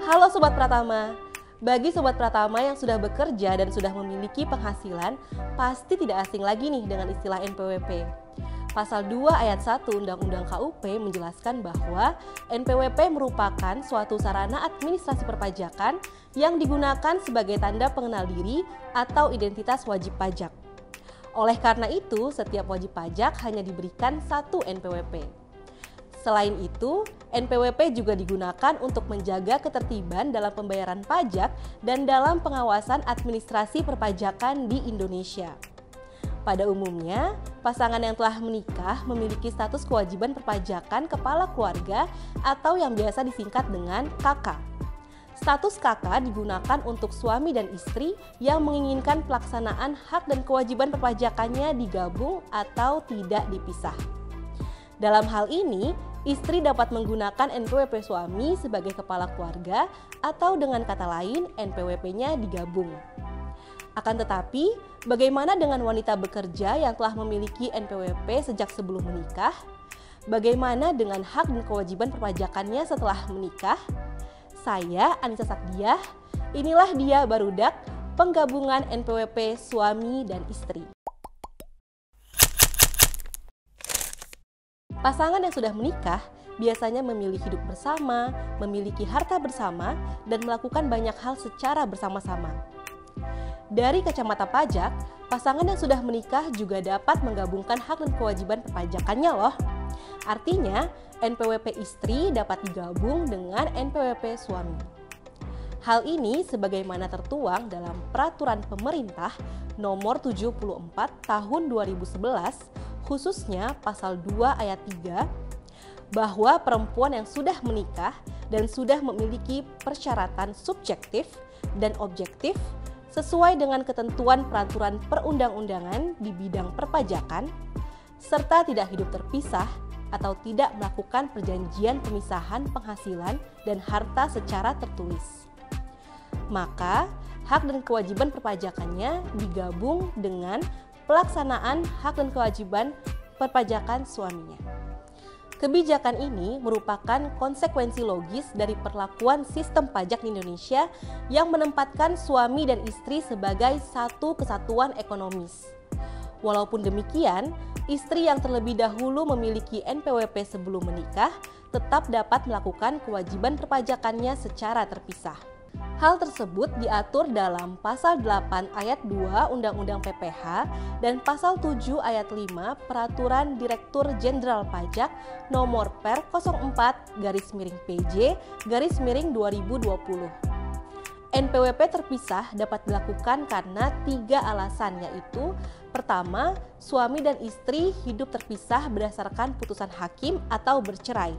Halo Sobat Pratama, bagi Sobat Pratama yang sudah bekerja dan sudah memiliki penghasilan, pasti tidak asing lagi nih dengan istilah NPWP. Pasal 2 ayat 1 Undang-Undang KUP menjelaskan bahwa NPWP merupakan suatu sarana administrasi perpajakan yang digunakan sebagai tanda pengenal diri atau identitas wajib pajak. Oleh karena itu, setiap wajib pajak hanya diberikan satu NPWP. Selain itu, NPWP juga digunakan untuk menjaga ketertiban dalam pembayaran pajak dan dalam pengawasan administrasi perpajakan di Indonesia. Pada umumnya, pasangan yang telah menikah memiliki status kewajiban perpajakan kepala keluarga atau yang biasa disingkat dengan KK. Status KK digunakan untuk suami dan istri yang menginginkan pelaksanaan hak dan kewajiban perpajakannya digabung atau tidak dipisah. Dalam hal ini, istri dapat menggunakan NPWP suami sebagai kepala keluarga atau dengan kata lain NPWP-nya digabung. Akan tetapi, bagaimana dengan wanita bekerja yang telah memiliki NPWP sejak sebelum menikah? Bagaimana dengan hak dan kewajiban perpajakannya setelah menikah? Saya Anissa Sakdiah, inilah dia barudak penggabungan NPWP suami dan istri. Pasangan yang sudah menikah biasanya memilih hidup bersama, memiliki harta bersama, dan melakukan banyak hal secara bersama-sama. Dari kacamata pajak, pasangan yang sudah menikah juga dapat menggabungkan hak dan kewajiban perpajakannya loh. Artinya, NPWP istri dapat digabung dengan NPWP suami. Hal ini sebagaimana tertuang dalam Peraturan Pemerintah Nomor 74 Tahun 2011, khususnya Pasal 2 Ayat 3, bahwa perempuan yang sudah menikah dan sudah memiliki persyaratan subjektif dan objektif sesuai dengan ketentuan peraturan perundang-undangan di bidang perpajakan, serta tidak hidup terpisah atau tidak melakukan perjanjian pemisahan penghasilan dan harta secara tertulis. Maka, hak dan kewajiban perpajakannya digabung dengan pelaksanaan hak dan kewajiban perpajakan suaminya. Kebijakan ini merupakan konsekuensi logis dari perlakuan sistem pajak di Indonesia yang menempatkan suami dan istri sebagai satu kesatuan ekonomis. Walaupun demikian, istri yang terlebih dahulu memiliki NPWP sebelum menikah tetap dapat melakukan kewajiban perpajakannya secara terpisah. Hal tersebut diatur dalam Pasal 8 Ayat 2 Undang-Undang PPH dan Pasal 7 Ayat 5 Peraturan Direktur Jenderal Pajak Nomor Per 04/PJ/2020. NPWP terpisah dapat dilakukan karena 3 alasan, yaitu pertama, suami dan istri hidup terpisah berdasarkan putusan hakim atau bercerai.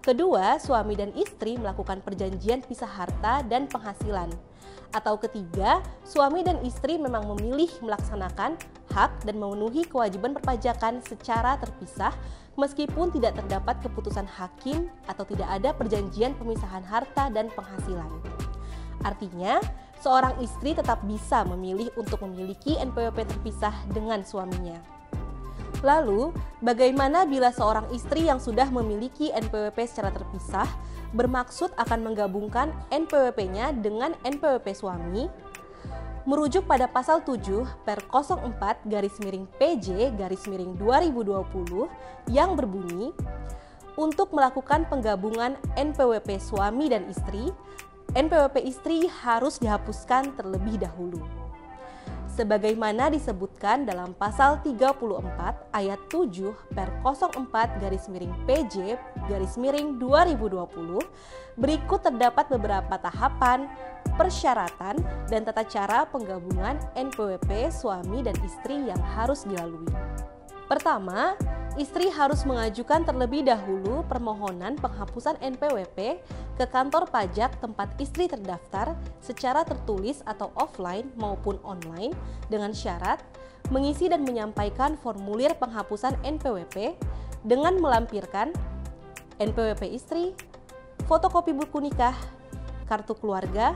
Kedua, suami dan istri melakukan perjanjian pisah harta dan penghasilan. Atau ketiga, suami dan istri memang memilih melaksanakan hak dan memenuhi kewajiban perpajakan secara terpisah meskipun tidak terdapat keputusan hakim atau tidak ada perjanjian pemisahan harta dan penghasilan. Artinya, seorang istri tetap bisa memilih untuk memiliki NPWP terpisah dengan suaminya. Lalu, bagaimana bila seorang istri yang sudah memiliki NPWP secara terpisah bermaksud akan menggabungkan NPWP-nya dengan NPWP suami? Merujuk pada Pasal 7 Per 04/PJ/2020 yang berbunyi, untuk melakukan penggabungan NPWP suami dan istri, NPWP istri harus dihapuskan terlebih dahulu. Sebagaimana disebutkan dalam Pasal 34 Ayat 7 Per 04/PJ/2020, berikut terdapat beberapa tahapan, persyaratan, dan tata cara penggabungan NPWP suami dan istri yang harus dilalui. Pertama, istri harus mengajukan terlebih dahulu permohonan penghapusan NPWP ke kantor pajak tempat istri terdaftar secara tertulis atau offline maupun online dengan syarat mengisi dan menyampaikan formulir penghapusan NPWP dengan melampirkan NPWP istri, fotokopi buku nikah, kartu keluarga,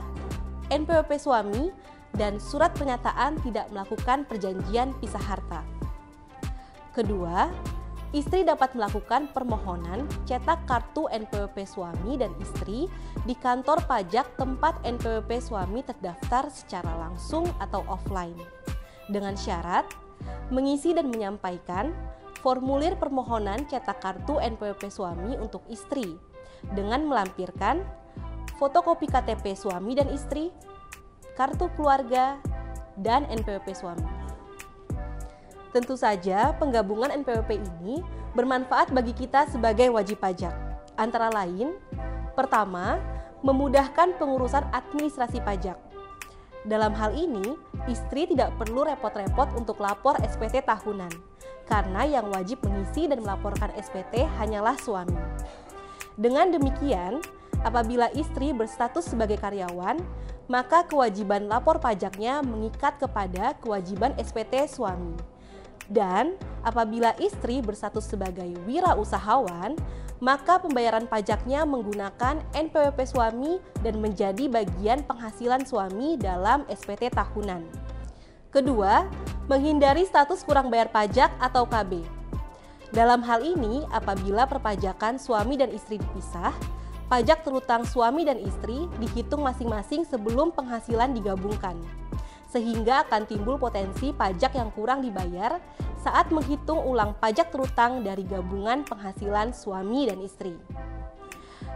NPWP suami, dan surat pernyataan tidak melakukan perjanjian pisah harta. Kedua, istri dapat melakukan permohonan cetak kartu NPWP suami dan istri di kantor pajak tempat NPWP suami terdaftar secara langsung atau offline. Dengan syarat, mengisi dan menyampaikan formulir permohonan cetak kartu NPWP suami untuk istri dengan melampirkan fotokopi KTP suami dan istri, kartu keluarga, dan NPWP suami. Tentu saja, penggabungan NPWP ini bermanfaat bagi kita sebagai wajib pajak. Antara lain, pertama, memudahkan pengurusan administrasi pajak. Dalam hal ini, istri tidak perlu repot-repot untuk lapor SPT tahunan, karena yang wajib mengisi dan melaporkan SPT hanyalah suami. Dengan demikian, apabila istri berstatus sebagai karyawan, maka kewajiban lapor pajaknya mengikat kepada kewajiban SPT suami. Dan apabila istri berstatus sebagai wirausahawan, maka pembayaran pajaknya menggunakan NPWP suami dan menjadi bagian penghasilan suami dalam SPT tahunan. Kedua, menghindari status kurang bayar pajak atau KB. Dalam hal ini, apabila perpajakan suami dan istri dipisah, pajak terutang suami dan istri dihitung masing-masing sebelum penghasilan digabungkan, sehingga akan timbul potensi pajak yang kurang dibayar saat menghitung ulang pajak terutang dari gabungan penghasilan suami dan istri.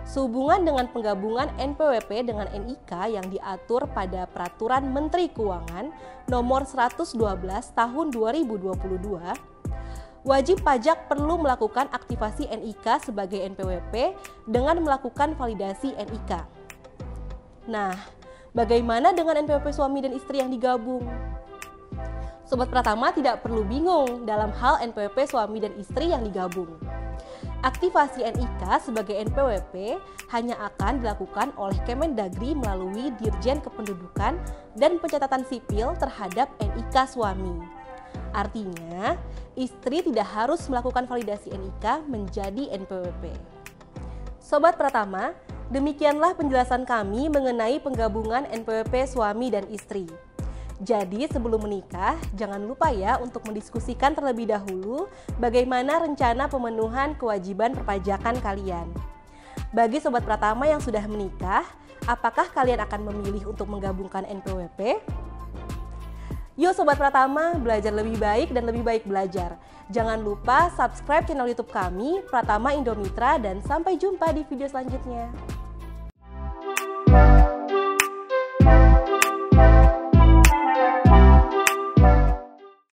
Sehubungan dengan penggabungan NPWP dengan NIK yang diatur pada Peraturan Menteri Keuangan Nomor 112 Tahun 2022, wajib pajak perlu melakukan aktivasi NIK sebagai NPWP dengan melakukan validasi NIK. Nah, bagaimana dengan NPWP suami dan istri yang digabung? Sobat Pratama tidak perlu bingung dalam hal NPWP suami dan istri yang digabung. Aktivasi NIK sebagai NPWP hanya akan dilakukan oleh Kemendagri melalui Dirjen Kependudukan dan Pencatatan Sipil terhadap NIK suami. Artinya, istri tidak harus melakukan validasi NIK menjadi NPWP. Sobat Pratama, demikianlah penjelasan kami mengenai penggabungan NPWP suami dan istri. Jadi sebelum menikah, jangan lupa ya untuk mendiskusikan terlebih dahulu bagaimana rencana pemenuhan kewajiban perpajakan kalian. Bagi Sobat Pratama yang sudah menikah, apakah kalian akan memilih untuk menggabungkan NPWP? Yuk Sobat Pratama, belajar lebih baik dan lebih baik belajar. Jangan lupa subscribe channel YouTube kami, Pratama Indomitra, dan sampai jumpa di video selanjutnya.